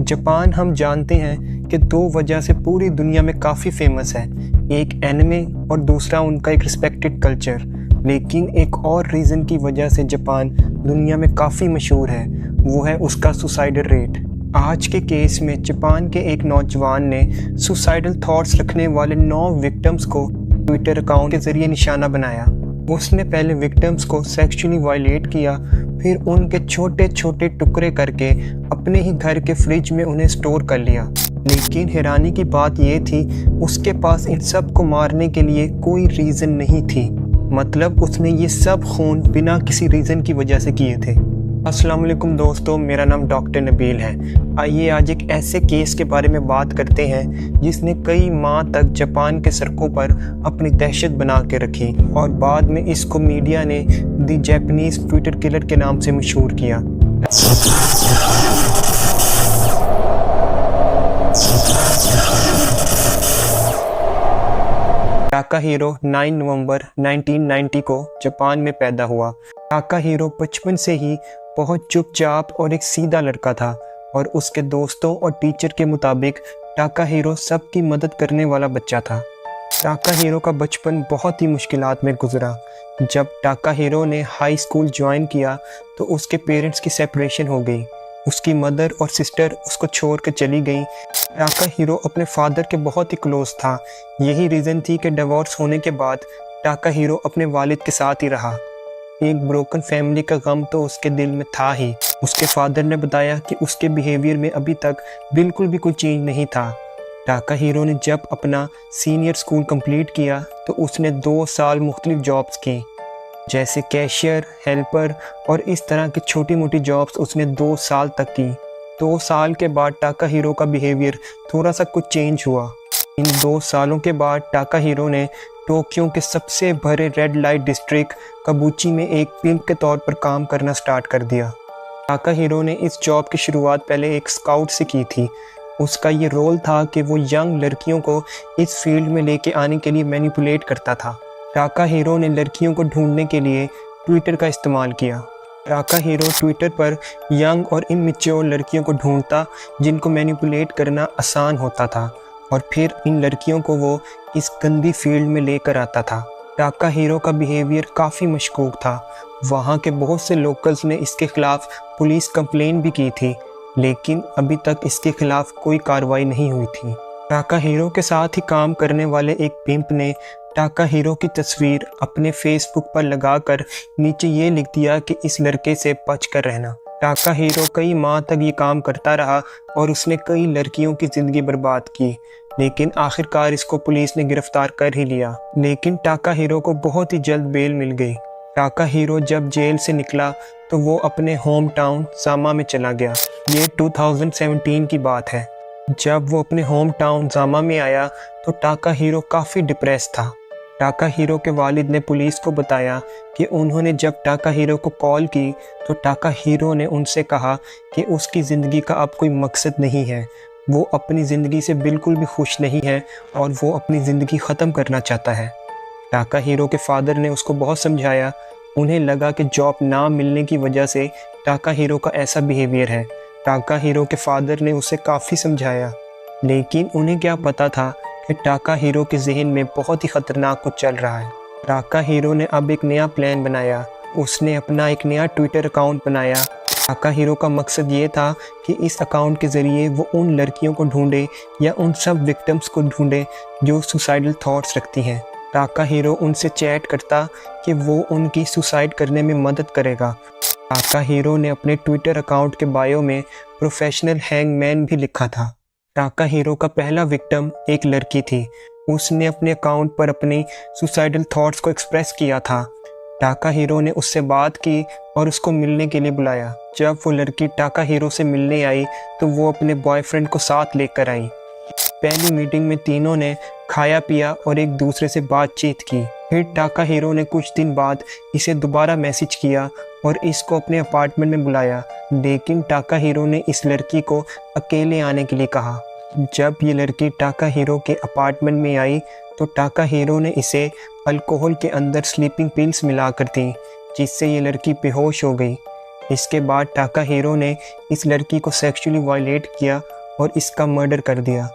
Japan हम जानते हैं कि दो वजह से पूरी दुनिया में काफ़ी फेमस है, एक एनिमे और दूसरा उनका एक रिस्पेक्टेड कल्चर। लेकिन एक और रीज़न की वजह से जापान दुनिया में काफ़ी मशहूर है, वो है उसका सुसाइडल रेट। आज के केस में जापान के एक नौजवान ने सुसाइडल थॉट्स रखने वाले 9 विक्टिम्स को ट्विटर अकाउंट के ज़रिए निशाना बनाया। उसने पहले विक्टिम्स को सेक्सुअली वायलेट किया, फिर उनके छोटे छोटे टुकड़े करके अपने ही घर के फ्रिज में उन्हें स्टोर कर लिया। लेकिन हैरानी की बात यह थी, उसके पास इन सब को मारने के लिए कोई रीज़न नहीं थी। मतलब उसने ये सब खून बिना किसी रीज़न की वजह से किए थे। अस्सलाम वालेकुम दोस्तों, मेरा नाम डॉक्टर नबील है। आइए आज एक ऐसे केस के बारे में बात करते हैं जिसने कई माह तक जापान के सड़कों पर अपनी दहशत बना के रखी और बाद में इसको मीडिया ने द जापानीज ट्विटर किलर के नाम से मशहूर किया। टाकाहिरो 9 नवंबर 1990 को जापान में पैदा हुआ। टाकाहिरो बचपन से ही बहुत चुपचाप और एक सीधा लड़का था और उसके दोस्तों और टीचर के मुताबिक टाकाहिरो सबकी मदद करने वाला बच्चा था। टाकाहिरो का बचपन बहुत ही मुश्किलात में गुजरा। जब टाकाहिरो ने हाई स्कूल ज्वाइन किया तो उसके पेरेंट्स की सेपरेशन हो गई। उसकी मदर और सिस्टर उसको छोड़ कर चली गई। टाकाहिरो अपने फादर के बहुत ही क्लोज था। यही रीज़न थी कि डिवोर्स होने के बाद टाकाहिरो अपने वालिद के साथ ही रहा। एक ब्रोकन फैमिली का गम तो उसके दिल में था ही। उसके फादर ने बताया कि उसके बिहेवियर में अभी तक बिल्कुल भी कोई चेंज नहीं था। टाकाहिरो ने जब अपना सीनियर स्कूल कंप्लीट किया तो उसने 2 साल मुख्तलिफ जॉब्स की, जैसे कैशियर, हेल्पर और इस तरह की छोटी मोटी जॉब्स उसने 2 साल तक की। 2 साल के बाद टाकाहिरो का बिहेवियर थोड़ा सा कुछ चेंज हुआ। इन 2 सालों के बाद टाकाहिरो ने टोक्यो के सबसे बड़े रेड लाइट डिस्ट्रिक्ट काबुची में एक पिम्प के तौर पर काम करना स्टार्ट कर दिया। टाकाहिरो ने इस जॉब की शुरुआत पहले एक स्काउट से की थी। उसका ये रोल था कि वो यंग लड़कियों को इस फील्ड में लेके आने के लिए मैनिपुलेट करता था। टाकाहिरो ने लड़कियों को ढूंढने के लिए ट्विटर का इस्तेमाल किया। टाकाहिरो ट्विटर पर यंग और इमैच्योर लड़कियों को ढूंढता जिनको मैनिपुलेट करना आसान होता था और फिर इन लड़कियों को वो इस गंदी फील्ड में लेकर आता था। टाकाहिरो का बिहेवियर काफ़ी मशकूक था। वहाँ के बहुत से लोकल्स ने इसके खिलाफ पुलिस कंप्लेन भी की थी, लेकिन अभी तक इसके खिलाफ कोई कार्रवाई नहीं हुई थी। टाकाहिरो के साथ ही काम करने वाले एक पिम्प ने टाकाहिरो की तस्वीर अपने फेसबुक पर लगाकर नीचे ये लिख दिया कि इस लड़के से बच कर रहना। टाकाहिरो कई माह तक ये काम करता रहा और उसने कई लड़कियों की ज़िंदगी बर्बाद की, लेकिन आखिरकार इसको पुलिस ने गिरफ्तार कर ही लिया। लेकिन टाकाहिरो को बहुत ही जल्द बेल मिल गई। टाकाहिरो जब जेल से निकला तो वो अपने होम टाउन जामा में चला गया। ये 2017 की बात है। जब वो अपने होम टाउन जामा में आया तो टाकाहिरो काफ़ी डिप्रेस था। टाकाहिरो के वालिद ने पुलिस को बताया कि उन्होंने जब टाकाहिरो को कॉल की तो टाकाहिरो ने उनसे कहा कि उसकी ज़िंदगी का अब कोई मकसद नहीं है, वो अपनी ज़िंदगी से बिल्कुल भी खुश नहीं है और वो अपनी ज़िंदगी ख़त्म करना चाहता है। टाकाहिरो के फादर ने उसको बहुत समझाया। उन्हें लगा कि जॉब ना मिलने की वजह से टाकाहिरो का ऐसा बिहेवियर है। टाकाहिरो के फादर ने उसे काफ़ी समझाया, लेकिन उन्हें क्या पता था कि टाकाहिरो के जहन में बहुत ही ख़तरनाक कुछ चल रहा है। टाकाहिरो ने अब एक नया प्लान बनाया। उसने अपना एक नया ट्विटर अकाउंट बनाया। टाकाहिरो का मकसद ये था कि इस अकाउंट के ज़रिए वो उन लड़कियों को ढूंढे या उन सब विक्टिम्स को ढूंढे जो सुसाइडल थॉट्स रखती हैं। टाकाहिरो उनसे चैट करता कि वो उनकी सुसाइड करने में मदद करेगा। टाकाहिरो ने अपने ट्विटर अकाउंट के बायो में प्रोफेशनल हैंगमैन भी लिखा था। टाकाहिरो का पहला विक्टिम एक लड़की थी। उसने अपने अकाउंट पर अपनी सुसाइडल थॉट्स को एक्सप्रेस किया था। टाकाहिरो ने उससे बात की और उसको मिलने के लिए बुलाया। जब वो लड़की टाकाहिरो से मिलने आई तो वो अपने बॉयफ्रेंड को साथ लेकर आई। पहली मीटिंग में तीनों ने खाया पिया और एक दूसरे से बातचीत की। फिर टाकाहिरो ने कुछ दिन बाद इसे दोबारा मैसेज किया और इसको अपने अपार्टमेंट में बुलाया, लेकिन टाकाहिरो ने इस लड़की को अकेले आने के लिए कहा। जब ये लड़की टाकाहिरो के अपार्टमेंट में आई तो टाकाहिरो ने इसे अल्कोहल के अंदर स्लीपिंग पिल्स मिलाकर दी, जिससे ये लड़की बेहोश हो गई। इसके बाद टाकाहिरो ने इस लड़की को सेक्सुअली वायलेट किया और इसका मर्डर कर दिया।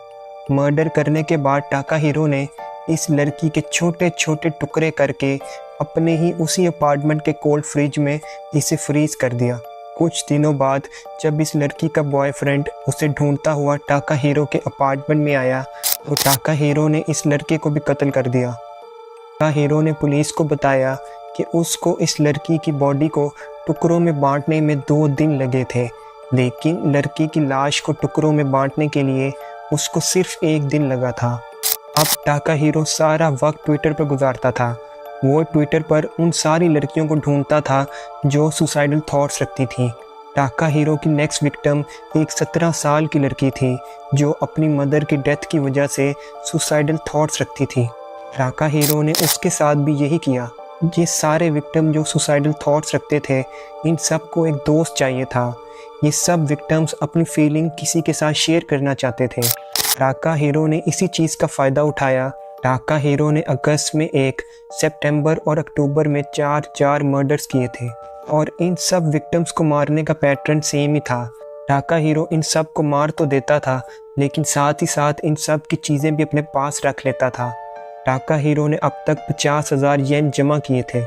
मर्डर करने के बाद टाका हीरो ने इस लड़की के छोटे छोटे टुकड़े करके अपने ही उसी अपार्टमेंट के कोल्ड फ्रिज में इसे फ्रीज कर दिया। कुछ दिनों बाद जब इस लड़की का बॉयफ्रेंड उसे ढूंढता हुआ टाका हीरो के अपार्टमेंट में आया तो टाका हीरो ने इस लड़के को भी कत्ल कर दिया। टाका हीरो ने पुलिस को बताया कि उसको इस लड़की की बॉडी को टुकड़ों में बांटने में 2 दिन लगे थे, लेकिन लड़की की लाश को टुकड़ों में बांटने के लिए उसको सिर्फ 1 दिन लगा था। अब टाका हीरो सारा वक्त ट्विटर पर गुजारता था। वो ट्विटर पर उन सारी लड़कियों को ढूंढता था जो सुसाइडल थॉट्स रखती थी। टाका हीरो की नेक्स्ट विक्टिम एक 17 साल की लड़की थी जो अपनी मदर की डेथ की वजह से सुसाइडल थॉट्स रखती थी। टाका हीरो ने उसके साथ भी यही किया। ये सारे विक्टिम जो सुसाइडल थॉट्स रखते थे, इन सब को एक दोस्त चाहिए था। ये सब विक्टिम्स अपनी फीलिंग किसी के साथ शेयर करना चाहते थे। टाका हीरो ने इसी चीज़ का फ़ायदा उठाया। टाका हीरो ने अगस्त में 1, सितंबर और अक्टूबर में 4 मर्डर्स किए थे और इन सब विक्टिम्स को मारने का पैटर्न सेम ही था। टाका हीरो इन सब को मार तो देता था, लेकिन साथ ही साथ इन सब की चीज़ें भी अपने पास रख लेता था। टाका हीरो ने अब तक 50,000 येन जमा किए थे।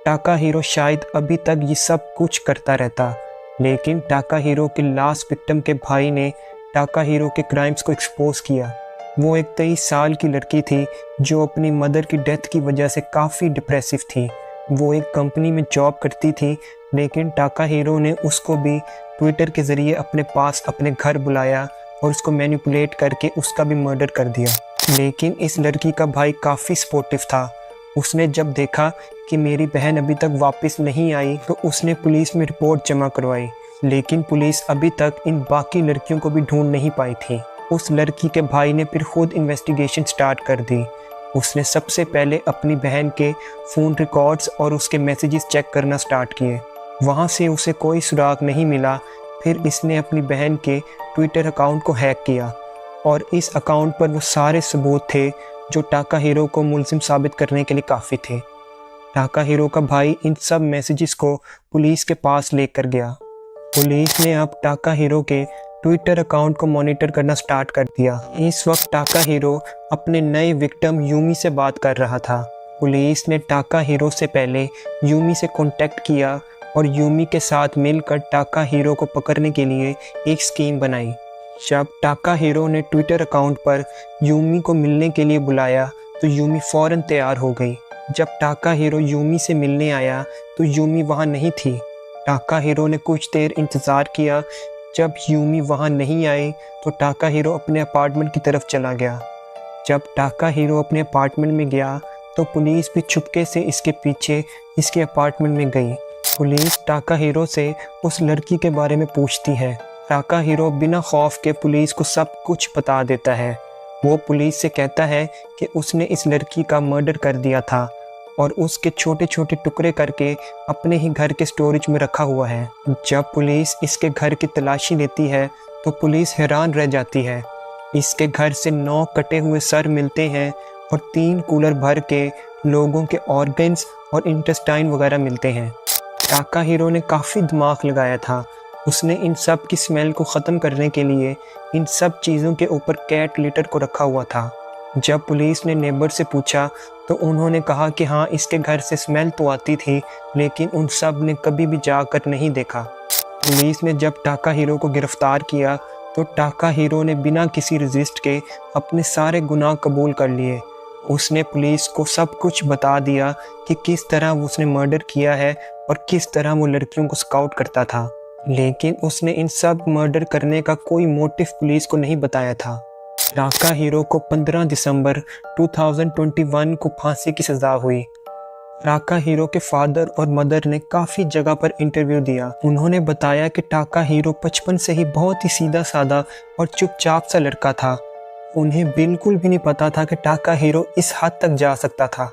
टाका हीरो शायद अभी तक ये सब कुछ करता रहता, लेकिन टाका हीरो के लास्ट विक्टिम के भाई ने टाका हीरो के क्राइम्स को एक्सपोज किया। वो एक 23 साल की लड़की थी जो अपनी मदर की डेथ की वजह से काफ़ी डिप्रेसिव थी। वो एक कंपनी में जॉब करती थी, लेकिन टाका हीरो ने उसको भी ट्विटर के ज़रिए अपने पास अपने घर बुलाया और उसको मैनिपुलेट करके उसका भी मर्डर कर दिया। लेकिन इस लड़की का भाई काफ़ी सपोर्टिव था। उसने जब देखा कि मेरी बहन अभी तक वापस नहीं आई तो उसने पुलिस में रिपोर्ट जमा करवाई, लेकिन पुलिस अभी तक इन बाकी लड़कियों को भी ढूंढ नहीं पाई थी। उस लड़की के भाई ने फिर खुद इन्वेस्टिगेशन स्टार्ट कर दी। उसने सबसे पहले अपनी बहन के फ़ोन रिकॉर्ड्स और उसके मैसेजेस चेक करना स्टार्ट किए। वहाँ से उसे कोई सुराग नहीं मिला। फिर इसने अपनी बहन के ट्विटर अकाउंट को हैक किया और इस अकाउंट पर वो सारे सबूत थे जो टाका हीरो को मुलजिम साबित करने के लिए काफ़ी थे। टाका हीरो का भाई इन सब मैसेजेस को पुलिस के पास लेकर गया। पुलिस ने अब टाका हीरो के ट्विटर अकाउंट को मॉनिटर करना स्टार्ट कर दिया। इस वक्त टाका हीरो अपने नए विक्टिम यूमी से बात कर रहा था। पुलिस ने टाका हीरो से पहले यूमी से कांटेक्ट किया और यूमी के साथ मिलकर टाका हीरो को पकड़ने के लिए एक स्कीम बनाई। जब टाका हीरो ने ट्विटर अकाउंट पर यूमी को मिलने के लिए बुलाया तो यूमी फ़ौरन तैयार हो गई। जब टाका हीरो यूमी से मिलने आया तो यूमी वहाँ नहीं थी। टाका हीरो ने कुछ देर इंतज़ार किया। जब यूमी वहाँ नहीं आई तो टाका हीरो अपने अपार्टमेंट की तरफ चला गया। जब टाका हीरो अपने अपार्टमेंट में गया तो पुलिस भी चुपके से इसके पीछे इसके अपार्टमेंट में गई। पुलिस टाका हीरो से उस लड़की के बारे में पूछती है। टाका हीरो बिना खौफ के पुलिस को सब कुछ बता देता है। वो पुलिस से कहता है कि उसने इस लड़की का मर्डर कर दिया था और उसके छोटे छोटे टुकड़े करके अपने ही घर के स्टोरेज में रखा हुआ है। जब पुलिस इसके घर की तलाशी लेती है तो पुलिस हैरान रह जाती है। इसके घर से 9 कटे हुए सर मिलते हैं और 3 कूलर भर के लोगों के ऑर्गन्स और इंटेस्टाइन वगैरह मिलते हैं। टाका हीरो ने काफ़ी दिमाग लगाया था। उसने इन सब की स्मेल को ख़त्म करने के लिए इन सब चीज़ों के ऊपर कैट लिटर को रखा हुआ था। जब पुलिस ने नेबर से पूछा तो उन्होंने कहा कि हाँ, इसके घर से स्मेल तो आती थी, लेकिन उन सब ने कभी भी जाकर नहीं देखा। पुलिस ने जब टाका हीरो को गिरफ्तार किया तो टाका हीरो ने बिना किसी रजिस्ट के अपने सारे गुनाह कबूल कर लिए। उसने पुलिस को सब कुछ बता दिया कि किस तरह उसने मर्डर किया है और किस तरह वो लड़कियों को स्काउट करता था, लेकिन उसने इन सब मर्डर करने का कोई मोटिव पुलिस को नहीं बताया था। टाका हीरो को 15 दिसंबर 2021 को फांसी की सज़ा हुई। टाका हीरो के फादर और मदर ने काफ़ी जगह पर इंटरव्यू दिया। उन्होंने बताया कि टाका हीरो बचपन से ही बहुत ही सीधा साधा और चुपचाप सा लड़का था। उन्हें बिल्कुल भी नहीं पता था कि टाका हीरो इस हद तक जा सकता था।